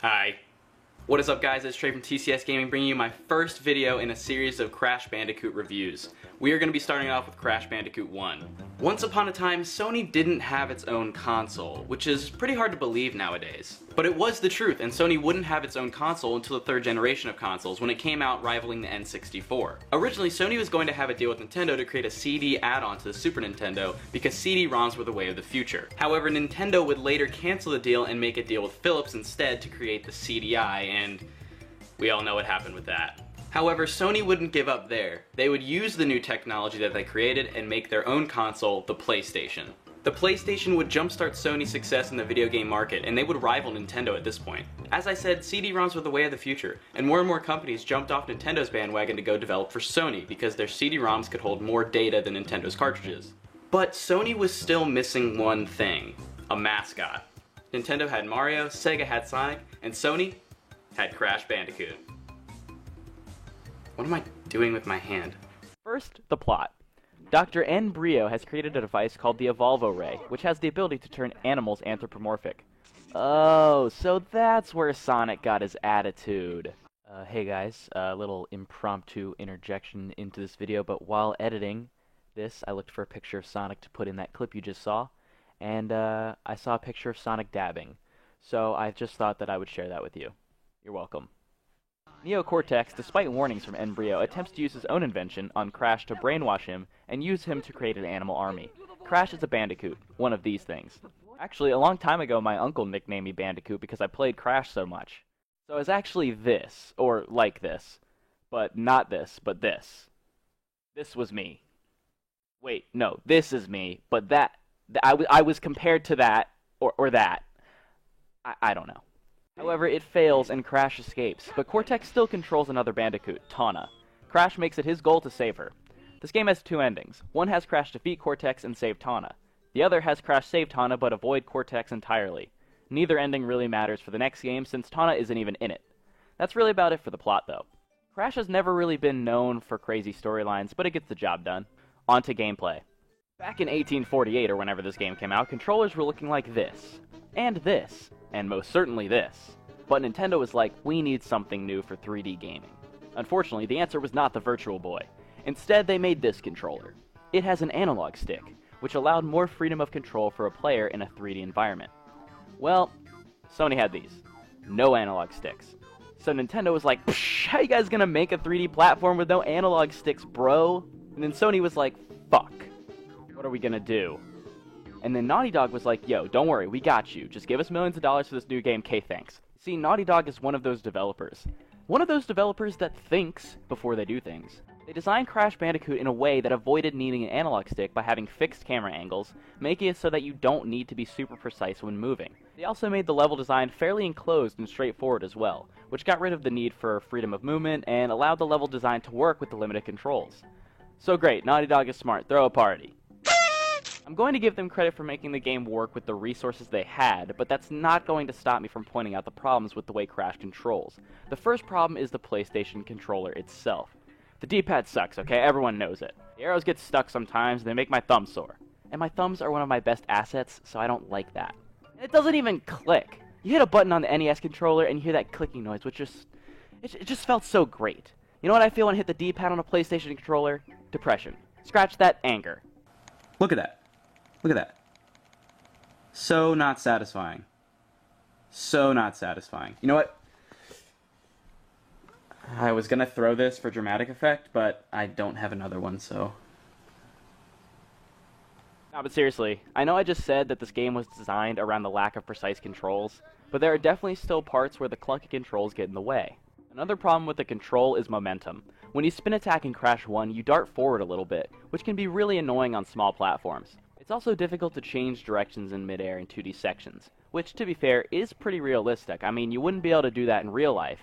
Hi. What is up, guys? It's Trey from TCS Gaming bringing you my first video in a series of Crash Bandicoot reviews. We are going to be starting off with Crash Bandicoot 1. Once upon a time, Sony didn't have its own console, which is pretty hard to believe nowadays. But it was the truth, and Sony wouldn't have its own console until the third generation of consoles, when it came out rivaling the N64. Originally, Sony was going to have a deal with Nintendo to create a CD add-on to the Super Nintendo, because CD-ROMs were the way of the future. However, Nintendo would later cancel the deal and make a deal with Philips instead to create the CDI, and we all know what happened with that. However, Sony wouldn't give up there. They would use the new technology that they created and make their own console, the PlayStation. The PlayStation would jumpstart Sony's success in the video game market, and they would rival Nintendo at this point. As I said, CD-ROMs were the way of the future, and more companies jumped off Nintendo's bandwagon to go develop for Sony, because their CD-ROMs could hold more data than Nintendo's cartridges. But Sony was still missing one thing: a mascot. Nintendo had Mario, Sega had Sonic, and Sony had Crash Bandicoot. What am I doing with my hand? First, the plot. Dr. N. Brio has created a device called the Evolvo Ray, which has the ability to turn animals anthropomorphic. Oh, so that's where Sonic got his attitude. Hey guys, a little impromptu interjection into this video, but while editing this, I looked for a picture of Sonic to put in that clip you just saw, and I saw a picture of Sonic dabbing. So I just thought that I would share that with you. You're welcome. Neo Cortex, despite warnings from N. Brio, attempts to use his own invention on Crash to brainwash him and use him to create an animal army. Crash is a Bandicoot, one of these things. Actually, a long time ago my uncle nicknamed me Bandicoot because I played Crash so much. So it's actually this, or like this. But not this, but this. This was me. Wait, no, this is me, but that, I was compared to that, or that. I don't know. However, it fails and Crash escapes, but Cortex still controls another Bandicoot, Tawna. Crash makes it his goal to save her. This game has two endings. One has Crash defeat Cortex and save Tawna. The other has Crash save Tawna but avoid Cortex entirely. Neither ending really matters for the next game since Tawna isn't even in it. That's really about it for the plot though. Crash has never really been known for crazy storylines, but it gets the job done. On to gameplay. Back in 1848 or whenever this game came out, controllers were looking like this. And most certainly this. But Nintendo was like, we need something new for 3D gaming. Unfortunately, the answer was not the Virtual Boy. Instead, they made this controller. It has an analog stick, which allowed more freedom of control for a player in a 3D environment. Well, Sony had these. No analog sticks. So Nintendo was like, how you guys gonna make a 3D platform with no analog sticks, bro? And then Sony was like, fuck. What are we gonna do? And then Naughty Dog was like, yo, don't worry, we got you. Just give us millions of dollars for this new game, thanks. See, Naughty Dog is one of those developers. One of those developers that thinks before they do things. They designed Crash Bandicoot in a way that avoided needing an analog stick by having fixed camera angles, making it so that you don't need to be super precise when moving. They also made the level design fairly enclosed and straightforward as well, which got rid of the need for freedom of movement and allowed the level design to work with the limited controls. So great, Naughty Dog is smart, throw a party. I'm going to give them credit for making the game work with the resources they had, but that's not going to stop me from pointing out the problems with the way Crash controls. The first problem is the PlayStation controller itself. The D-pad sucks, okay? Everyone knows it. The arrows get stuck sometimes, and they make my thumbs sore. And my thumbs are one of my best assets, so I don't like that. And it doesn't even click. You hit a button on the NES controller, and you hear that clicking noise, which it just felt so great. You know what I feel when I hit the D-pad on a PlayStation controller? Depression. Scratch that, anger. Look at that. Look at that. So not satisfying. So not satisfying. You know what? I was gonna throw this for dramatic effect, but I don't have another one, so... No, but seriously, I know I just said that this game was designed around the lack of precise controls, but there are definitely still parts where the clunky controls get in the way. Another problem with the control is momentum. When you spin attack in Crash 1, you dart forward a little bit, which can be really annoying on small platforms. It's also difficult to change directions in midair in 2D sections, which, to be fair, is pretty realistic. I mean, you wouldn't be able to do that in real life.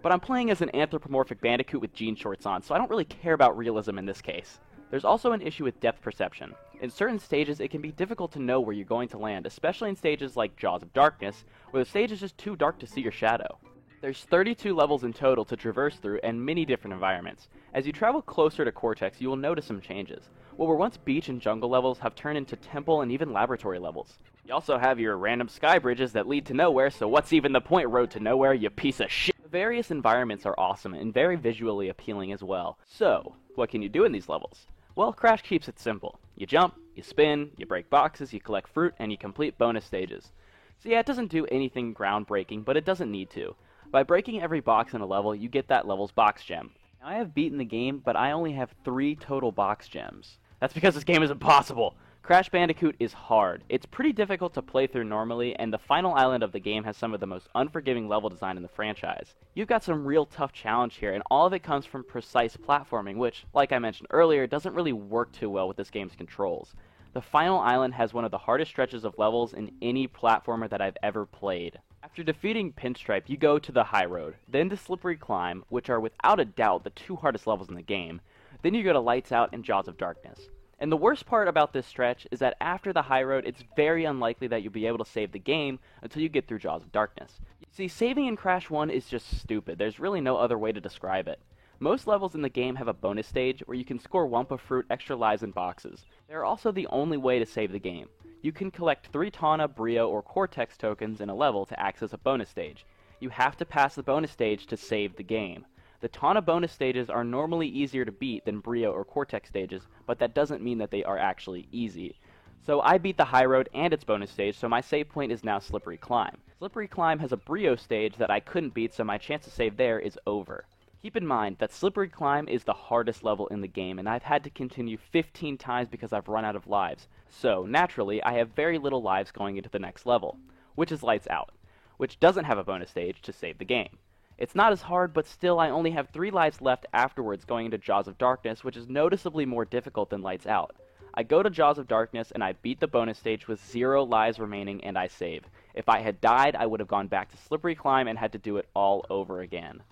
But I'm playing as an anthropomorphic Bandicoot with jean shorts on, so I don't really care about realism in this case. There's also an issue with depth perception. In certain stages, it can be difficult to know where you're going to land, especially in stages like Jaws of Darkness, where the stage is just too dark to see your shadow. There's 32 levels in total to traverse through and many different environments. As you travel closer to Cortex, you will notice some changes. What were once beach and jungle levels have turned into temple and even laboratory levels. You also have your random sky bridges that lead to nowhere, so what's even the point, Road to Nowhere, you piece of shit? The various environments are awesome and very visually appealing as well. So, what can you do in these levels? Well, Crash keeps it simple. You jump, you spin, you break boxes, you collect fruit, and you complete bonus stages. So yeah, it doesn't do anything groundbreaking, but it doesn't need to. By breaking every box in a level, you get that level's box gem. Now, I have beaten the game, but I only have 3 total box gems. That's because this game is impossible. Crash Bandicoot is hard. It's pretty difficult to play through normally, and the final island of the game has some of the most unforgiving level design in the franchise. You've got some real tough challenge here, and all of it comes from precise platforming, which, like I mentioned earlier, doesn't really work too well with this game's controls. The final island has one of the hardest stretches of levels in any platformer that I've ever played. After defeating Pinstripe, you go to the High Road, then to Slippery Climb, which are without a doubt the 2 hardest levels in the game. Then you go to Lights Out and Jaws of Darkness. And the worst part about this stretch is that after the High Road, it's very unlikely that you'll be able to save the game until you get through Jaws of Darkness. You see, saving in Crash 1 is just stupid. There's really no other way to describe it. Most levels in the game have a bonus stage where you can score Wumpa Fruit, extra lives, and boxes. They are also the only way to save the game. You can collect 3 Tawna, Brio, or Cortex tokens in a level to access a bonus stage. You have to pass the bonus stage to save the game. The Tawna bonus stages are normally easier to beat than Brio or Cortex stages, but that doesn't mean that they are actually easy. So I beat the High Road and its bonus stage, so my save point is now Slippery Climb. Slippery Climb has a Brio stage that I couldn't beat, so my chance to save there is over. Keep in mind that Slippery Climb is the hardest level in the game, and I've had to continue 15 times because I've run out of lives. So, naturally, I have very little lives going into the next level, which is Lights Out, which doesn't have a bonus stage to save the game. It's not as hard, but still I only have 3 lives left afterwards going into Jaws of Darkness, which is noticeably more difficult than Lights Out. I go to Jaws of Darkness, and I beat the bonus stage with 0 lives remaining, and I save. If I had died, I would have gone back to Slippery Climb and had to do it all over again.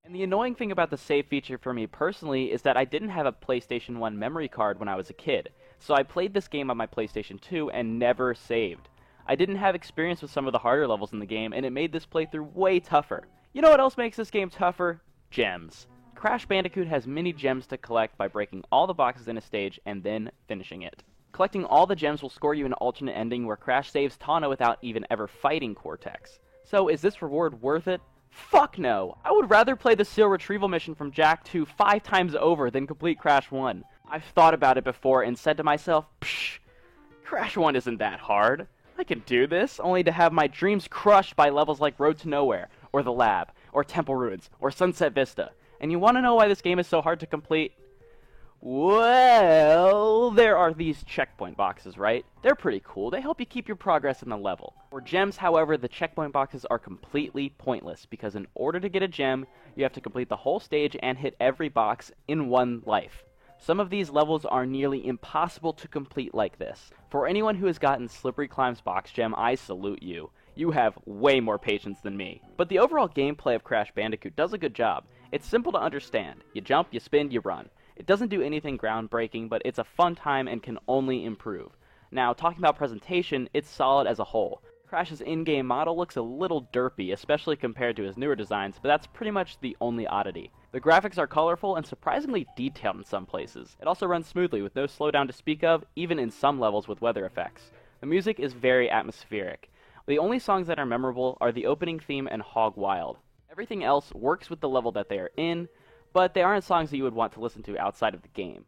And the annoying thing about the save feature for me personally is that I didn't have a PlayStation 1 memory card when I was a kid, so I played this game on my PlayStation 2 and never saved. I didn't have experience with some of the harder levels in the game, and it made this playthrough way tougher. You know what else makes this game tougher? Gems. Crash Bandicoot has many gems to collect by breaking all the boxes in a stage and then finishing it. Collecting all the gems will score you an alternate ending where Crash saves Tawna without even ever fighting Cortex. So is this reward worth it? Fuck no! I would rather play the seal retrieval mission from Jak 2 5 times over than complete Crash 1. I've thought about it before and said to myself, psh, Crash 1 isn't that hard. I can do this, only to have my dreams crushed by levels like Road to Nowhere, or The Lab, or Temple Ruins, or Sunset Vista. And you want to know why this game is so hard to complete? Well, there are these checkpoint boxes, right? They're pretty cool. They help you keep your progress in the level. For gems, however, the checkpoint boxes are completely pointless, because in order to get a gem, you have to complete the whole stage and hit every box in 1 life. Some of these levels are nearly impossible to complete like this. For anyone who has gotten Slippery Climb's box gem, I salute you. You have way more patience than me. But the overall gameplay of Crash Bandicoot does a good job. It's simple to understand. You jump, you spin, you run. It doesn't do anything groundbreaking, but it's a fun time and can only improve. Now, talking about presentation, it's solid as a whole. Crash's in-game model looks a little derpy, especially compared to his newer designs, but that's pretty much the only oddity. The graphics are colorful and surprisingly detailed in some places. It also runs smoothly with no slowdown to speak of, even in some levels with weather effects. The music is very atmospheric. The only songs that are memorable are the opening theme and Hog Wild. Everything else works with the level that they are in, but they aren't songs that you would want to listen to outside of the game.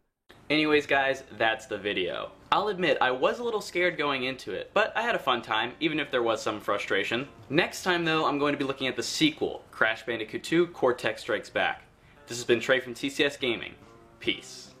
Anyways guys, that's the video. I'll admit, I was a little scared going into it, but I had a fun time, even if there was some frustration. Next time though, I'm going to be looking at the sequel, Crash Bandicoot 2 Cortex Strikes Back. This has been Trey from TCS Gaming. Peace.